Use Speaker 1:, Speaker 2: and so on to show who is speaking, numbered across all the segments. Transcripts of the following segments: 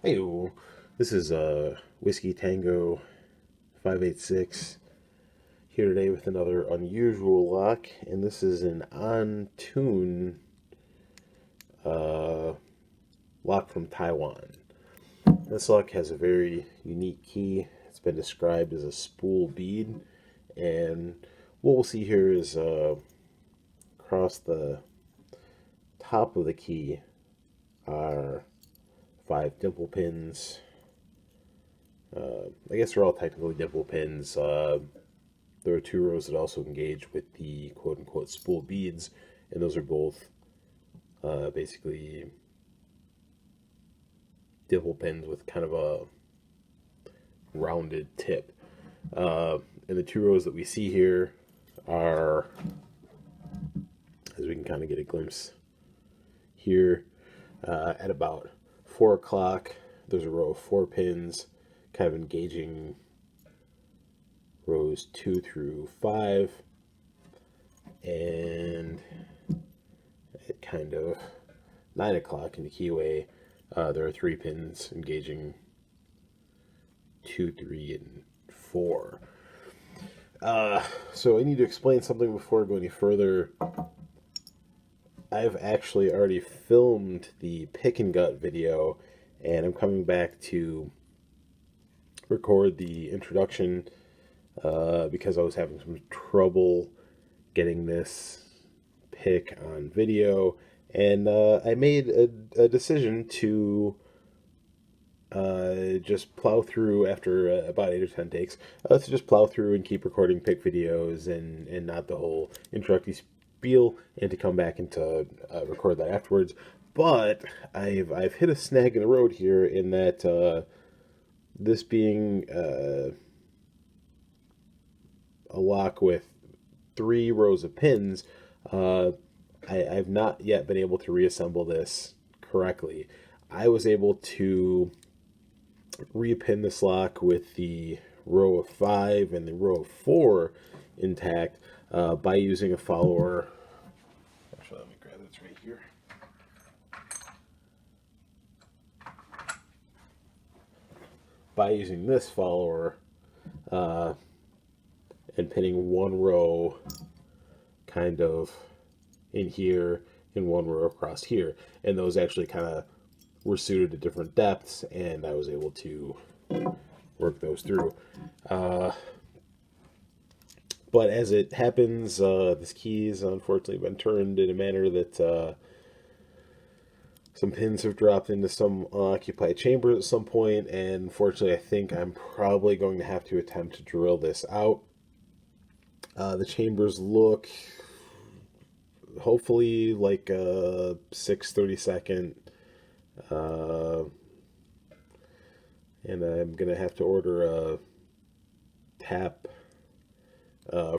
Speaker 1: Hey, this is Whiskey Tango 586 here today with another unusual lock, and this is an on-tune uh, lock from Taiwan. This lock has a very unique key. It's been described as a spool bead, and what we'll see here is across the top of the key are 5 dimple pins. I guess they're all technically dimple pins. There are 2 rows that also engage with the quote unquote spool beads, and those are both basically dimple pins with kind of a rounded tip. And the 2 rows that we see here are, as we can kind of get a glimpse here, at about 4 o'clock, there's a row of 4 pins kind of engaging rows 2 through 5, and at kind of 9 o'clock in the keyway, there are 3 pins engaging 2, 3, and 4. So I need to explain something before I go any further. I've actually already filmed the pick and gut video, and I'm coming back to record the introduction because I was having some trouble getting this pick on video, and I made a decision to just plow through after about 8 or 10 takes, to just plow through and keep recording pick videos and not the whole introductory spiel, and to come back and to record that afterwards. But I've hit a snag in the road here in that this being a lock with 3 rows of pins, I've not yet been able to reassemble this correctly. I was able to repin this lock with the row of 5 and the row of 4 intact by using a follower. Actually, let me grab this right here. By using this follower and pinning 1 row kind of in here and 1 row across here, and those actually kind of were suited to different depths, and I was able to work those through. But as it happens, this key has unfortunately been turned in a manner that some pins have dropped into some unoccupied chambers at some point, and unfortunately I think I'm probably going to have to attempt to drill this out. The chambers look hopefully like a 6/32, and I'm gonna have to order a tap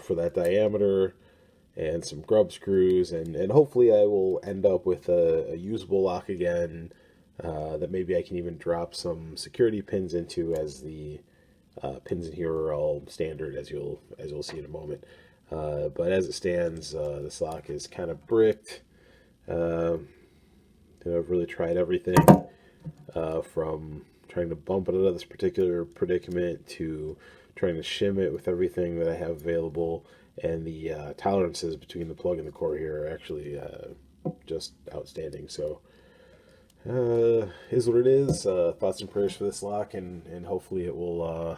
Speaker 1: for that diameter and some grub screws, and hopefully I will end up with a usable lock again that maybe I can even drop some security pins into, as the pins in here are all standard, as you'll see in a moment. But as it stands, this lock is kind of bricked. I've really tried everything from trying to bump it out of this particular predicament to trying to shim it with everything that I have available, and the tolerances between the plug and the core here are actually just outstanding. So is what it is. Thoughts and prayers for this lock, and hopefully it will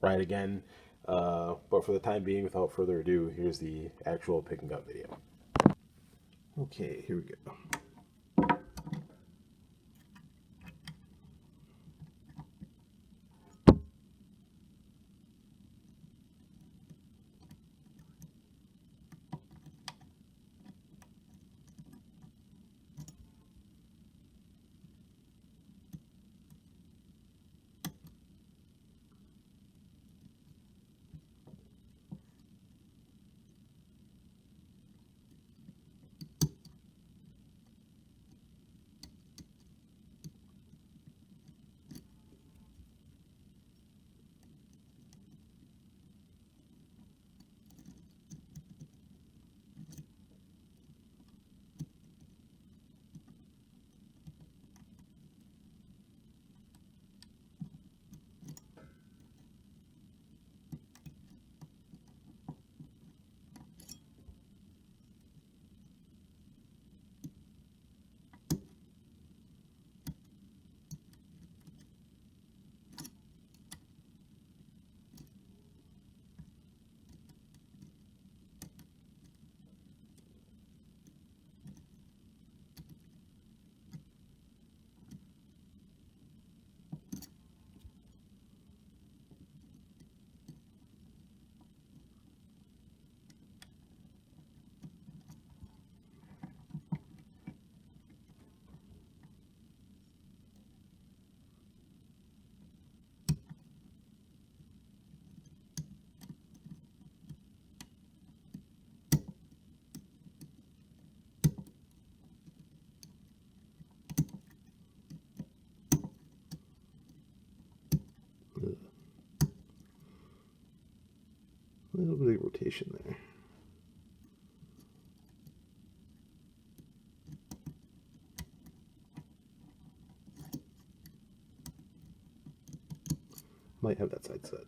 Speaker 1: ride again. But for the time being, without further ado, here's the actual pick and gut video. Okay, here we go. A little bit of rotation there. Might have that side set.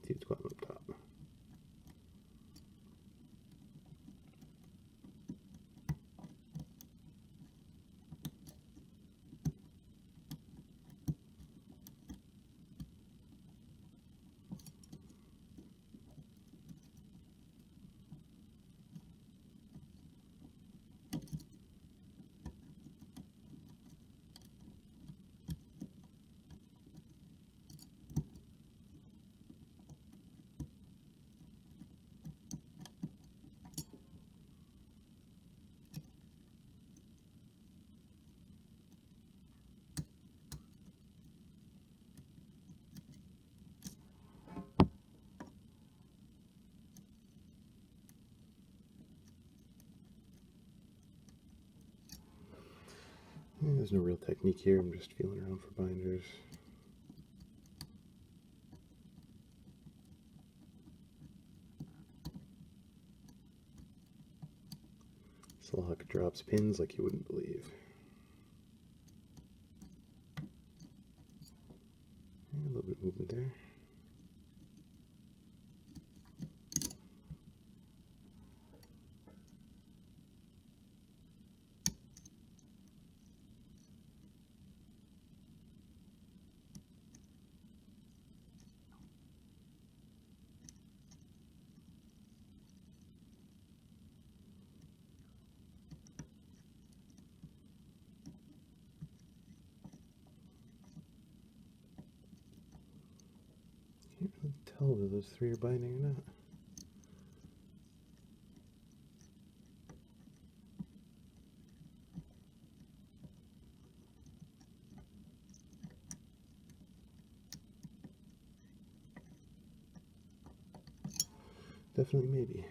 Speaker 1: See what's going on up top. There's no real technique here, I'm just feeling around for binders. This lock drops pins like you wouldn't believe. And a little bit of movement there. Can't really tell whether those three are binding or not. Definitely maybe.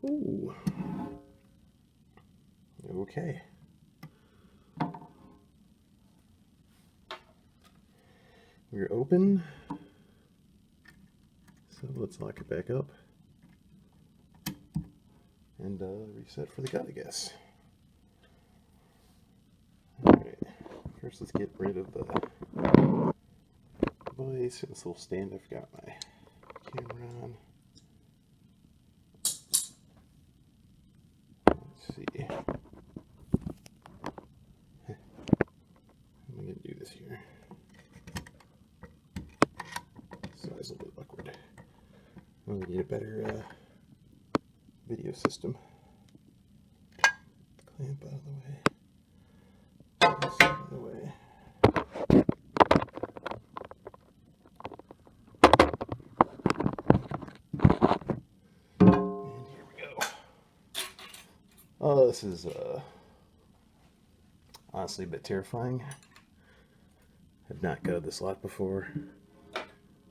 Speaker 1: Ooh. Okay. We're open. So let's lock it back up. And reset for the cut, I guess. Alright. First let's get rid of the device and this little stand I forgot my camera on. Let's see. How am I going to do this here? Size a little bit awkward. Well, we need a better video system. Clamp out of the way. This out of the way. Oh, this is honestly a bit terrifying. I've not gutted this lot before,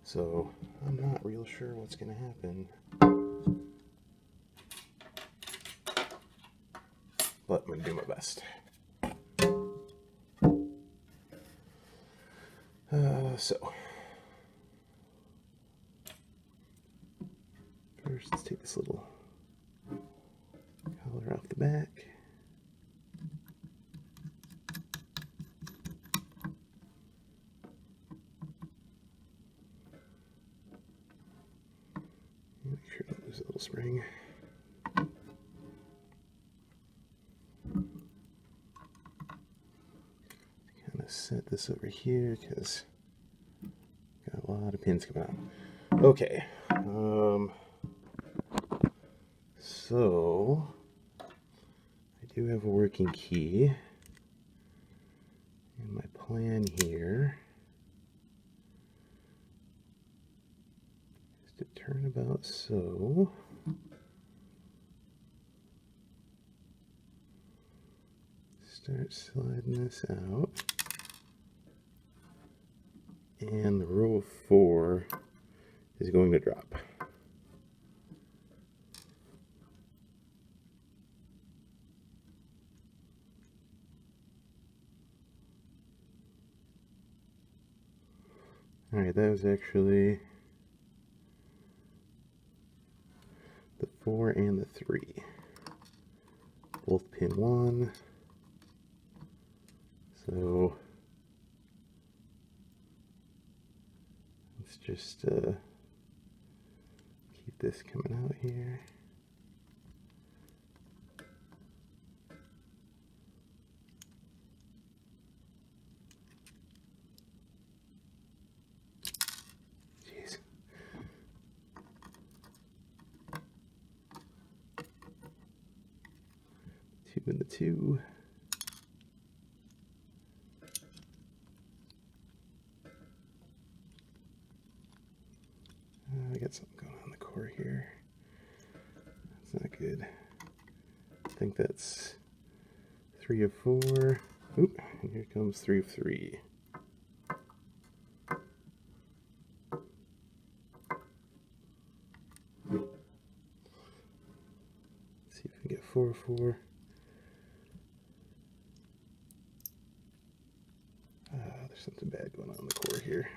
Speaker 1: so I'm not real sure what's going to happen. But I'm going to do my best. So, first let's take this little collar off the back. Make sure that there's a little spring. Kind of set this over here because got a lot of pins coming out. Okay, so I do have a working key, and my plan here is to turn about so. Start sliding this out, and the row of 4 is going to drop. Alright, that was actually the 4 and the 3. Both pin 1. So let's just keep this coming out here. Jeez. Two and the 2. I got something going on in the core here. That's not good. I think that's 3 of 4. Oop, and here comes 3 of 3. Let's see if we can get 4 of 4. There's something bad going on in the core here.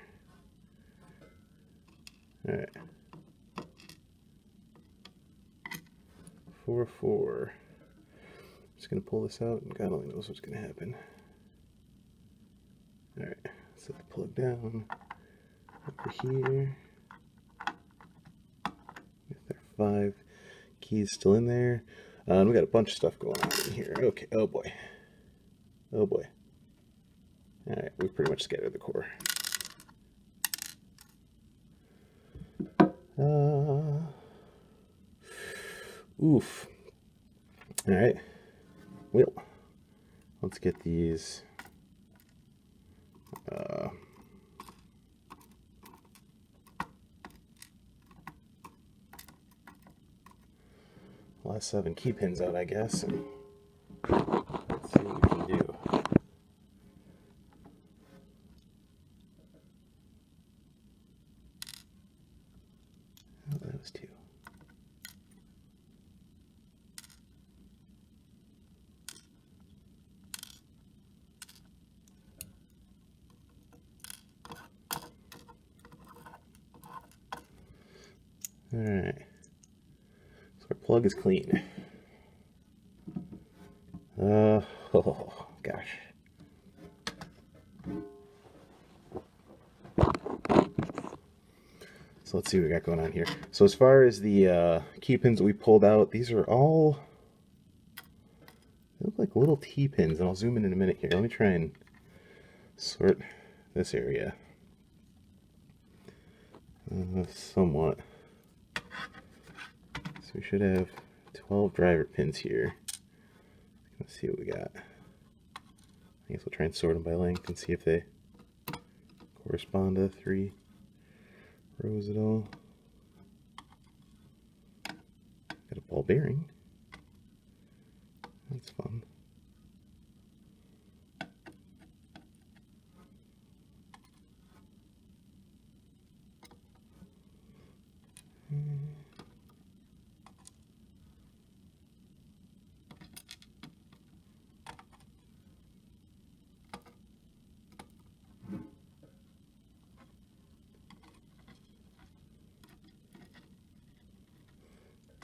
Speaker 1: Alright. 4 of 4. Just gonna pull this out and God only knows what's gonna happen. Alright, set the plug down over here. With our 5 keys still in there. We got a bunch of stuff going on in here. Okay, oh boy. Oh boy. Alright, we pretty much scattered the core. Oof. Alright. Well, let's get these last 7 key pins out, I guess, and let's see what we can do. Oh, that was 2. Alright, so our plug is clean. Oh, gosh. So let's see what we got going on here. So as far as the key pins that we pulled out, these are all, they look like little T-pins, and I'll zoom in a minute here. Let me try and sort this area somewhat. So we should have 12 driver pins here. Let's see what we got. I guess we'll try and sort them by length and see if they correspond to 3 rows at all. Got a ball bearing.
Speaker 2: fun.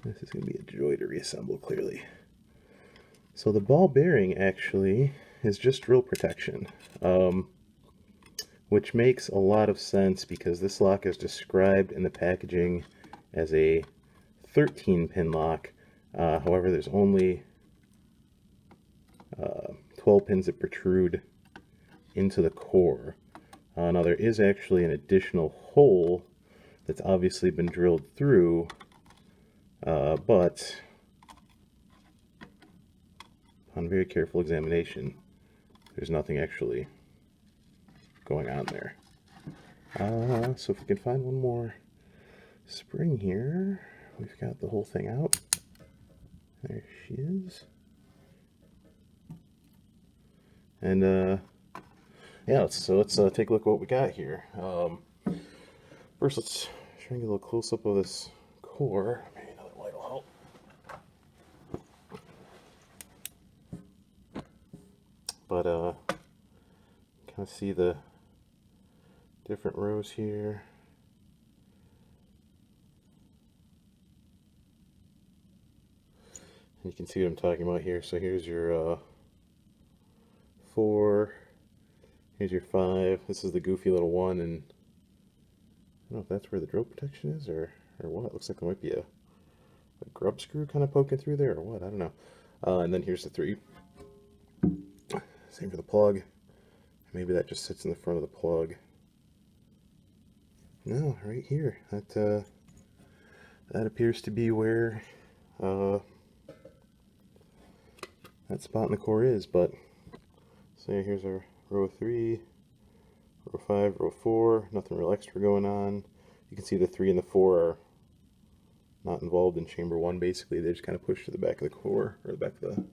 Speaker 2: This is going to be a joy to reassemble, clearly. So the ball bearing actually is just drill protection, which makes a lot of sense because this lock is described in the packaging as a 13-pin lock. However, there's only 12 pins that protrude into the core. Now there is actually an additional hole that's obviously been drilled through, but on very careful examination, there's nothing actually going on there. So if we can find one more spring here, we've got the whole thing out. There she is. And yeah, let's take a look at what we got here. First, let's try and get a little close up of this core. Maybe another light will help. But kind of see the different rows here. And you can see what I'm talking about here. So here's your 4, here's your 5, this is the goofy little 1, and I don't know if that's where the drill protection is or what. It looks like there might be a grub screw kind of poking through there or what, I don't know. And then here's the 3. Same for the plug. Maybe that just sits in the front of the plug. No, right here. That appears to be where that spot in the core is, but so here's our row 3, row 5, row 4, nothing real extra going on. You can see the 3 and the 4 are not involved in chamber 1, basically. They just kind of push to the back of the core, or the back of the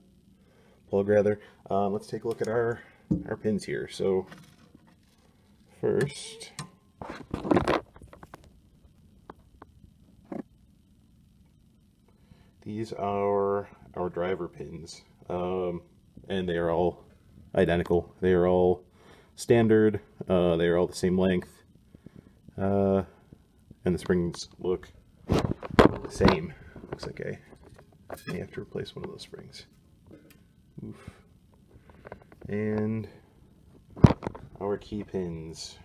Speaker 2: plug rather. Let's take a look at our pins here. So first, these are our driver pins, and they are all identical. They are all standard. They are all the same length, and the springs look the same. Looks like I may have to replace one of those springs. Oof. And our key pins.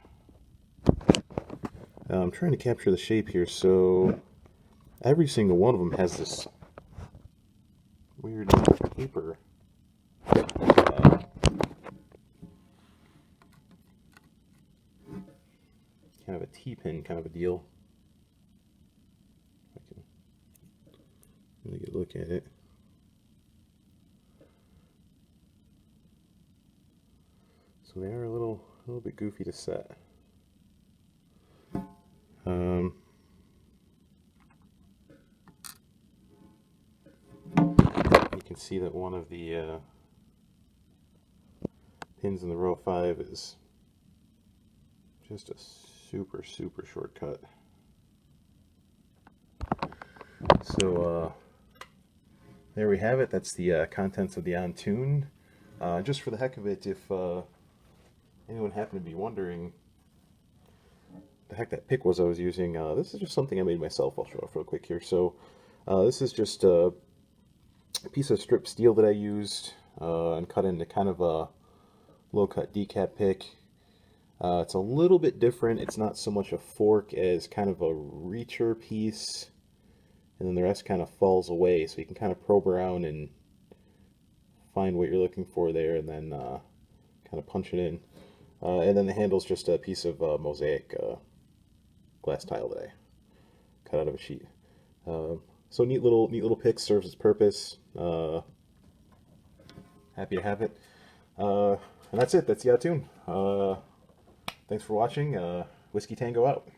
Speaker 2: I'm trying to capture the shape here, so every single one of them has this weird taper. Kind of a T-pin kind of a deal. I can really get a look at it. So they are a little bit goofy to set. You can see that one of the pins in the row 5 is just a super short cut. So there we have it. That's the contents of the Ontune. Just for the heck of it, if anyone happened to be wondering the heck that pick was I was using, this is just something I made myself. I'll show off real quick here. So this is just a piece of strip steel that I used and cut into kind of a low-cut decap pick. It's a little bit different. It's not so much a fork as kind of a reacher piece, and then the rest kind of falls away, so you can kind of probe around and find what you're looking for there, and then kind of punch it in. And then the handle's just a piece of mosaic glass tile that I cut out of a sheet. So neat little pick, serves its purpose. Happy to have it. And that's it. That's the Ontune. Thanks for watching. Whiskey Tango out.